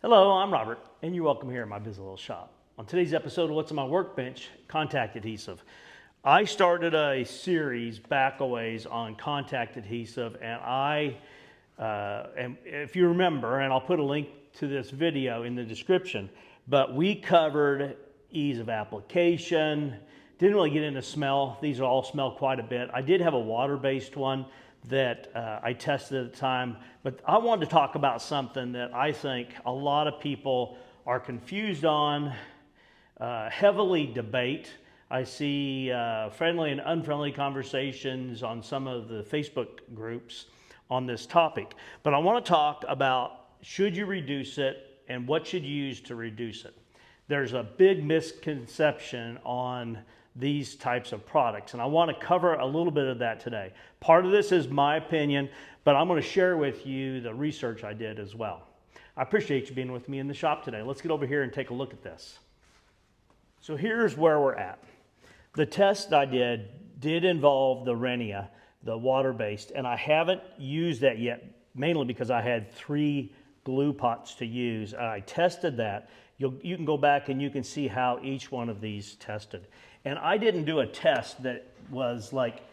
Hello, I'm Robert, and you're welcome here at my busy little shop. On today's episode of What's on My Workbench, contact adhesive. I started a series back a ways on contact adhesive, and if you remember, and I'll put a link to this video in the description, but we covered ease of application, didn't really get into smell. These all smell quite a bit. I did have a water-based one that I tested at the time, but I wanted to talk about something that I think a lot of people are confused on, heavily debate. I see friendly and unfriendly conversations on some of the Facebook groups on this topic. But I want to talk about, should you reduce it and what should you use to reduce it? There's a big misconception on these types of products, and I want to cover a little bit of that today. Part of this is my opinion, but I'm going to share with you the research I did as well. I appreciate you being with me in the shop today. Let's get over here and take a look at this. So here's where we're at. The test I did involve the Renia, the water-based, and I haven't used that yet, mainly because I had 3 glue pots to use. I tested that. You can go back and you can see how each one of these tested. And I didn't do a test that was like,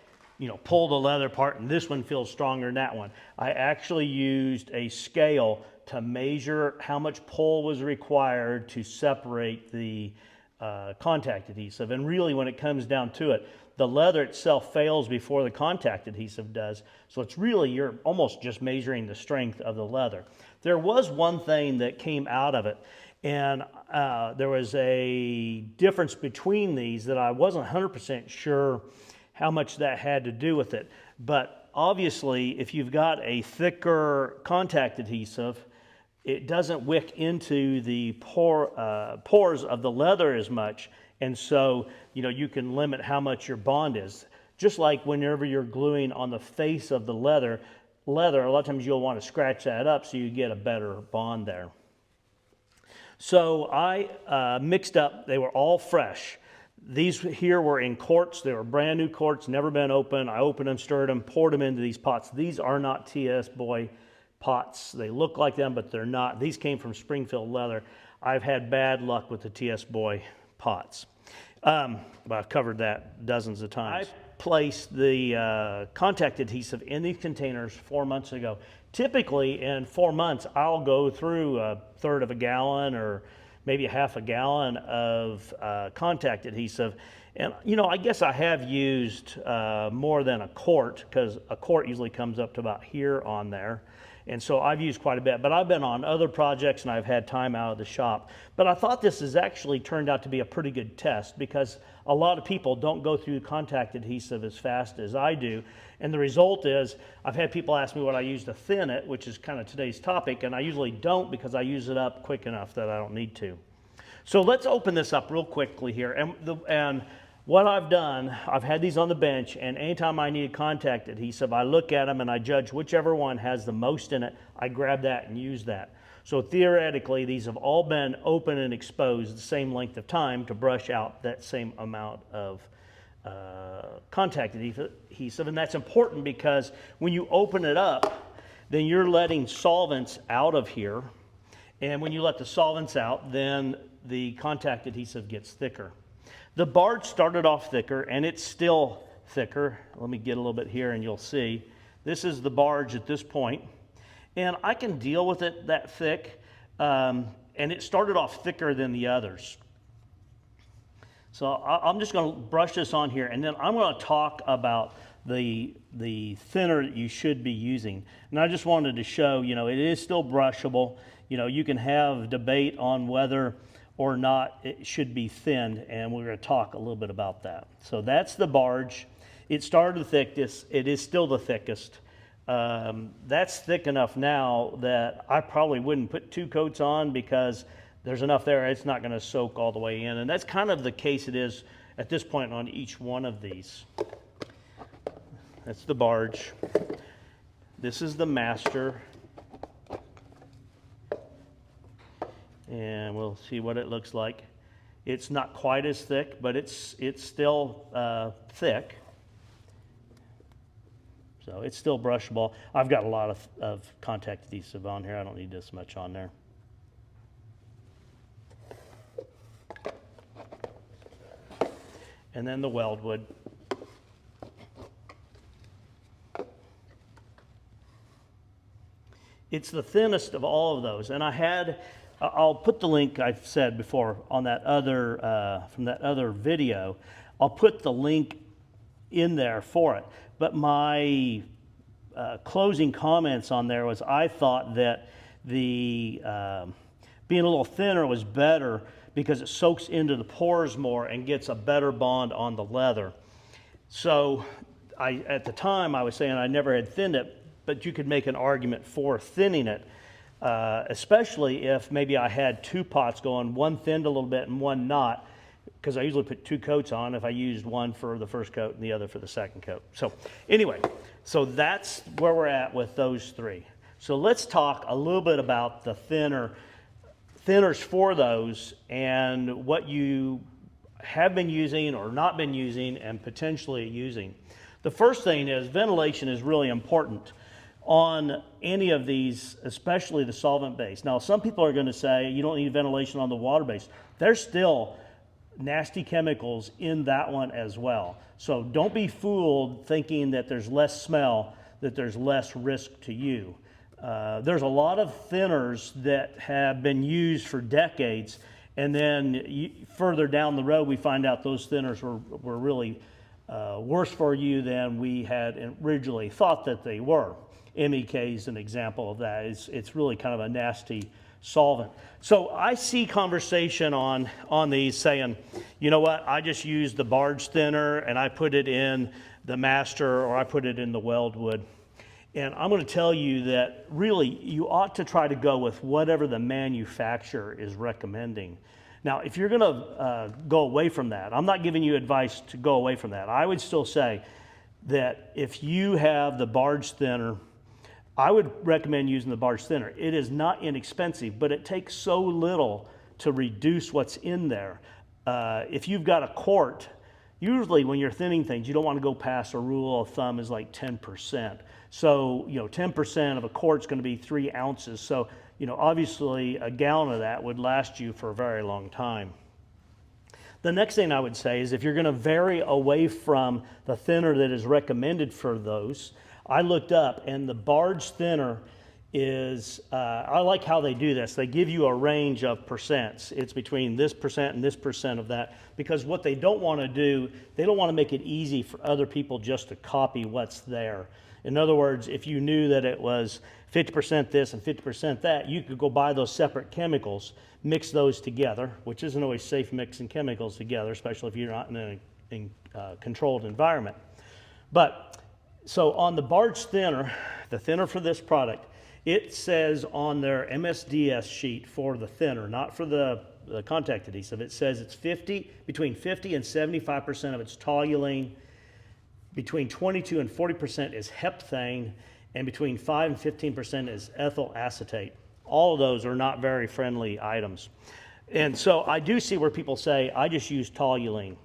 pull the leather apart and this one feels stronger than that one. I actually used a scale to measure how much pull was required to separate the contact adhesive. And really, when it comes down to it, the leather itself fails before the contact adhesive does. So it's really, you're almost just measuring the strength of the leather. There was one thing that came out of it, and there was a difference between these that I wasn't 100% sure how much that had to do with it. But obviously, if you've got a thicker contact adhesive, it doesn't wick into the pores of the leather as much, and so you can limit how much your bond is. Just like whenever you're gluing on the face of the leather, a lot of times you'll want to scratch that up so you get a better bond there. So I mixed up, they were all fresh. These here were in quarts. They were brand new quarts, never been opened. I opened them, stirred them, poured them into these pots. These are not TS Boy pots. They look like them, but they're not. These came from Springfield Leather. I've had bad luck with the TS Boy pots. But I've covered that dozens of times. I placed the contact adhesive in these containers 4 months ago. Typically, in 4 months, I'll go through 1/3 of a gallon or maybe 1/2 gallon of contact adhesive. And, I guess I have used more than a quart, because a quart usually comes up to about here on there. And so I've used quite a bit, but I've been on other projects and I've had time out of the shop. But I thought this has actually turned out to be a pretty good test, because a lot of people don't go through contact adhesive as fast as I do. And the result is, I've had people ask me what I use to thin it, which is kind of today's topic, and I usually don't, because I use it up quick enough that I don't need to. So let's open this up real quickly here. And what I've done, I've had these on the bench, and anytime I need a contact adhesive, I look at them and I judge whichever one has the most in it. I grab that and use that. So theoretically, these have all been open and exposed the same length of time to brush out that same amount of contact adhesive. And that's important, because when you open it up, then you're letting solvents out of here. And when you let the solvents out, then the contact adhesive gets thicker. The barge started off thicker, and it's still thicker. Let me get a little bit here and you'll see. This is the barge at this point. And I can deal with it that thick, and it started off thicker than the others. So I'm just going to brush this on here, and then I'm going to talk about the thinner that you should be using. And I just wanted to show, it is still brushable. You can have debate on whether or not it should be thinned, and we're going to talk a little bit about that. So that's the barge. It started the thickest. It is still the thickest. That's thick enough now that I probably wouldn't put 2 coats on, because there's enough there, it's not going to soak all the way in. And that's kind of the case it is at this point on each one of these. That's the barge. This is the master. And we'll see what it looks like. It's not quite as thick, but it's still thick. So it's still brushable. I've got a lot of contact adhesive on here. I don't need this much on there. and then the weldwood. It's the thinnest of all of those, and I'll put the link I've said before on that other, from that other video. I'll put the link in there for it. But my closing comments on there was I thought that the being a little thinner was better because it soaks into the pores more and gets a better bond on the leather. So at the time I was saying I never had thinned it, but you could make an argument for thinning it, especially if maybe I had two pots going, one thinned a little bit and one not, because I usually put two coats on if I used one for the first coat and the other for the second coat. So anyway, so that's where we're at with those three. So let's talk a little bit about the thinners for those and what you have been using or not been using and potentially using. The first thing is ventilation is really important on any of these, especially the solvent-based. Now, some people are going to say you don't need ventilation on the water-based. There's still nasty chemicals in that one as well. So don't be fooled thinking that there's less smell, that there's less risk to you. There's a lot of thinners that have been used for decades, and then further down the road we find out those thinners were really worse for you than we had originally thought that they were. MEK is an example of that. It's really kind of a nasty solvent. So I see conversation on these saying, you know what, I just use the barge thinner and I put it in the master or I put it in the weldwood. And I'm going to tell you that really you ought to try to go with whatever the manufacturer is recommending. Now, if you're going to go away from that, I'm not giving you advice to go away from that. I would still say that if you have the barge thinner, I would recommend using the barge thinner. It is not inexpensive, but it takes so little to reduce what's in there. If you've got a quart, usually when you're thinning things, you don't want to go past a rule of thumb is like 10%. So, 10% of a quart is going to be 3 ounces. So, obviously a gallon of that would last you for a very long time. The next thing I would say is if you're going to vary away from the thinner that is recommended for those, I looked up and the barge thinner is, I like how they do this. They give you a range of percents. It's between this percent and this percent of that, because what they don't want to do, they don't want to make it easy for other people just to copy what's there. In other words, if you knew that it was 50% this and 50% that, you could go buy those separate chemicals, mix those together, which isn't always safe mixing chemicals together, especially if you're not in a controlled environment. But so on the barge thinner, the thinner for this product, it says on their MSDS sheet for the thinner, not for the contact adhesive, it says it's between 50 and 75% of it's toluene, between 22 and 40% is heptane, and between 5 and 15% is ethyl acetate. All of those are not very friendly items. And so I do see where people say, I just use toluene.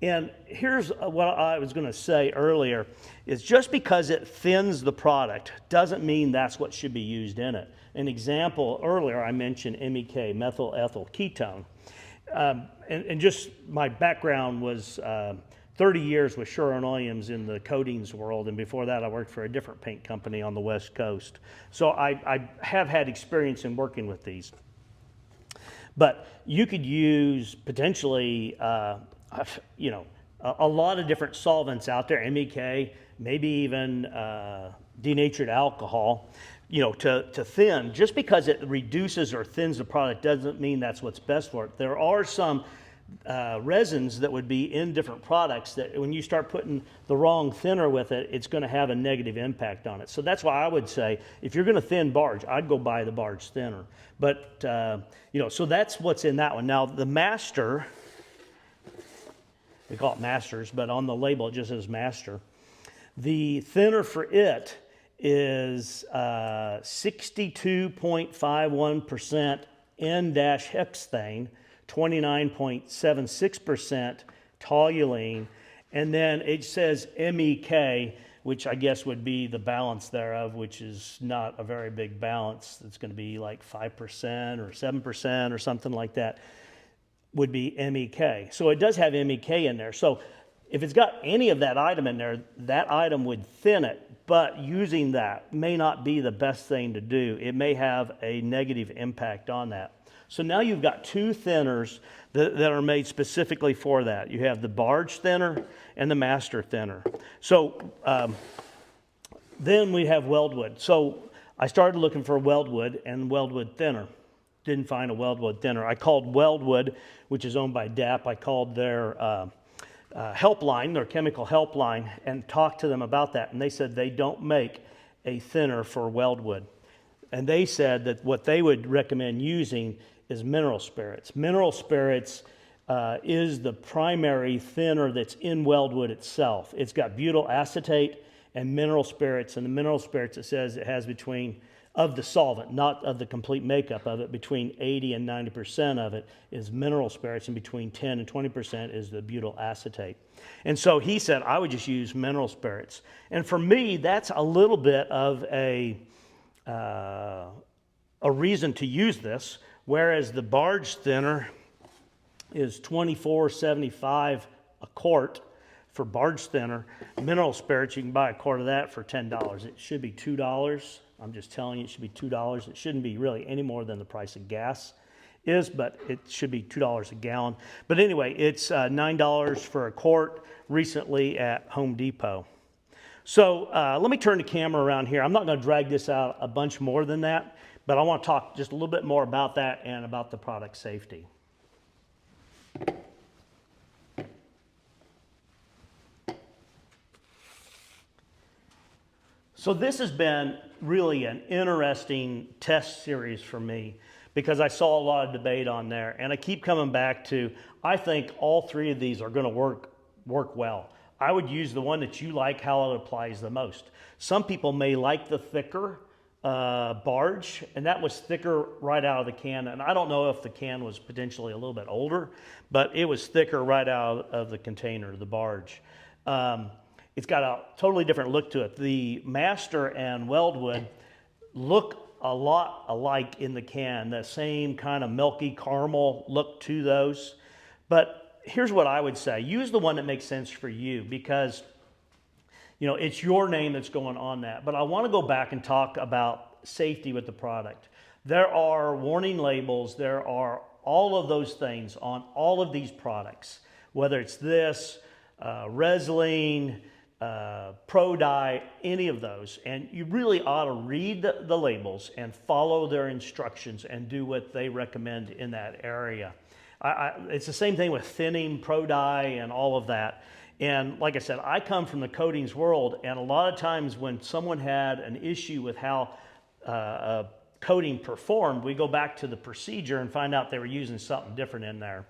And here's what I was going to say earlier, is just because it thins the product doesn't mean that's what should be used in it. An example, earlier I mentioned MEK, methyl ethyl ketone. And just my background was 30 years with Sherwin-Williams in the coatings world, and before that I worked for a different paint company on the West Coast. So I have had experience in working with these. But you could use potentially a lot of different solvents out there, MEK, maybe even denatured alcohol, to thin. Just because it reduces or thins the product doesn't mean that's what's best for it. There are some resins that would be in different products that when you start putting the wrong thinner with it, it's going to have a negative impact on it. So that's why I would say if you're going to thin barge, I'd go buy the barge thinner. But, so that's what's in that one. Now, the master, we call it masters, but on the label it just says master. The thinner for it is 62.51% N-hexane, 29.76% toluene, and then it says MEK, which I guess would be the balance thereof, which is not a very big balance. It's going to be like 5% or 7% or something like that. would be MEK. So it does have MEK in there. So if it's got any of that item in there, that item would thin it, but using that may not be the best thing to do. It may have a negative impact on that. So now you've got two thinners that are made specifically for that. You have the barge thinner and the master thinner. So then we have weldwood. So I started looking for weldwood and weldwood thinner. Didn't find a weldwood thinner. I called Weldwood, which is owned by DAP. I called their helpline, their chemical helpline, and talked to them about that. And they said they don't make a thinner for weldwood. And they said that what they would recommend using is mineral spirits. Mineral spirits is the primary thinner that's in weldwood itself. It's got butyl acetate and mineral spirits, and the mineral spirits, it says it has between, of the solvent, not of the complete makeup of it, between 80 and 90% of it is mineral spirits, and between 10 and 20% is the butyl acetate. And so he said I would just use mineral spirits. And for me, that's a little bit of a reason to use this, whereas the barge thinner is $24.75 a quart for barge thinner. Mineral spirits, you can buy a quart of that for $10. It should be $2. I'm just telling you, it should be $2. It shouldn't be really any more than the price of gas is, but it should be $2 a gallon. But anyway, it's $9 for a quart recently at Home Depot. So let me turn the camera around here. I'm not going to drag this out a bunch more than that, but I want to talk just a little bit more about that and about the product safety. So this has been really an interesting test series for me because I saw a lot of debate on there, and I keep coming back to, I think all three of these are going to work well. I would use the one that you like, how it applies the most. Some people may like the thicker barge, and that was thicker right out of the can, and I don't know if the can was potentially a little bit older, but it was thicker right out of the container, the barge. It's got a totally different look to it. The master and weldwood look a lot alike in the can, the same kind of milky caramel look to those. But here's what I would say. Use the one that makes sense for you because, you know, it's your name that's going on that. But I want to go back and talk about safety with the product. There are warning labels. There are all of those things on all of these products, whether it's this, Reslene, Pro Dye, any of those. And you really ought to read the labels and follow their instructions and do what they recommend in that area. It's the same thing with thinning, Pro Dye, and all of that. And like I said, I come from the coatings world, and a lot of times when someone had an issue with how a coating performed, we go back to the procedure and find out they were using something different in there.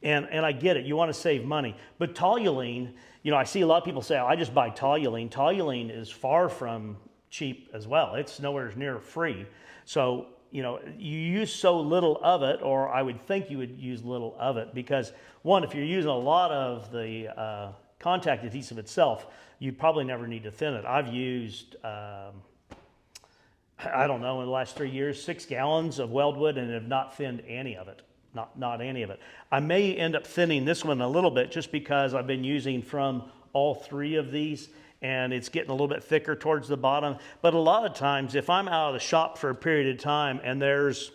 And I get it, you want to save money. But toluene, you know, I see a lot of people say, oh, I just buy toluene. Toluene is far from cheap as well. It's nowhere near free. So, you know, you use so little of it, or I would think you would use little of it, because one, if you're using a lot of the contact adhesive itself, you probably never need to thin it. I've used, I don't know, in the last 3 years, 6 gallons of weldwood and have not thinned any of it. Not any of it. I may end up thinning this one a little bit just because I've been using from all three of these and it's getting a little bit thicker towards the bottom. But a lot of times if I'm out of the shop for a period of time and there's,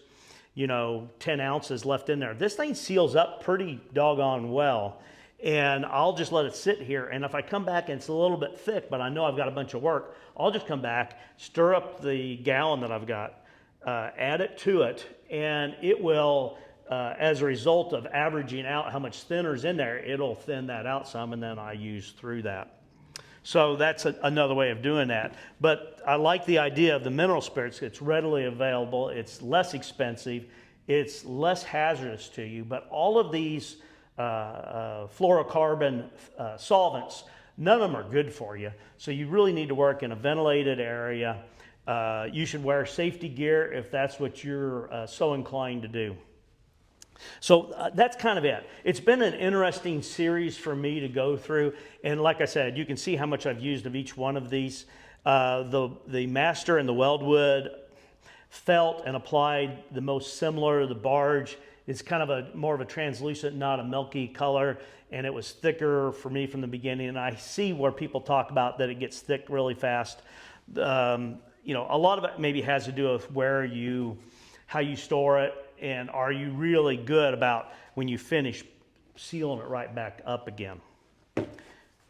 you know, 10 ounces left in there, this thing seals up pretty doggone well. And I'll just let it sit here. And if I come back and it's a little bit thick, but I know I've got a bunch of work, I'll just come back, stir up the gallon that I've got, add it to it, and it will, as a result of averaging out how much thinner is in there, it'll thin that out some, and then I use through that. So that's another way of doing that. But I like the idea of the mineral spirits. It's readily available. It's less expensive. It's less hazardous to you. But all of these fluorocarbon solvents, none of them are good for you. So you really need to work in a ventilated area. You should wear safety gear if that's what you're so inclined to do. So that's kind of it. It's been an interesting series for me to go through. And like I said, you can see how much I've used of each one of these. The master and the weldwood felt and applied the most similar. The barge It's kind of more of a translucent, not a milky color, and it was thicker for me from the beginning. And I see where people talk about that it gets thick really fast. You know, a lot of it maybe has to do with how you store it, and are you really good about when you finish sealing it right back up again.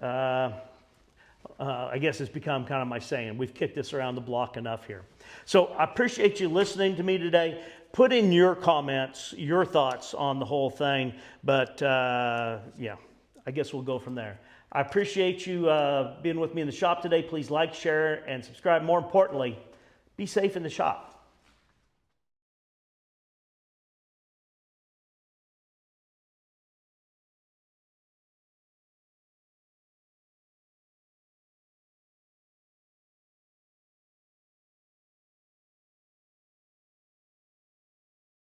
I guess it's become kind of my saying. We've kicked this around the block enough here. So I appreciate you listening to me today. Put in your comments, your thoughts on the whole thing. But yeah, I guess we'll go from there. I appreciate you being with me in the shop today. Please like, share, and subscribe. More importantly, be safe in the shop.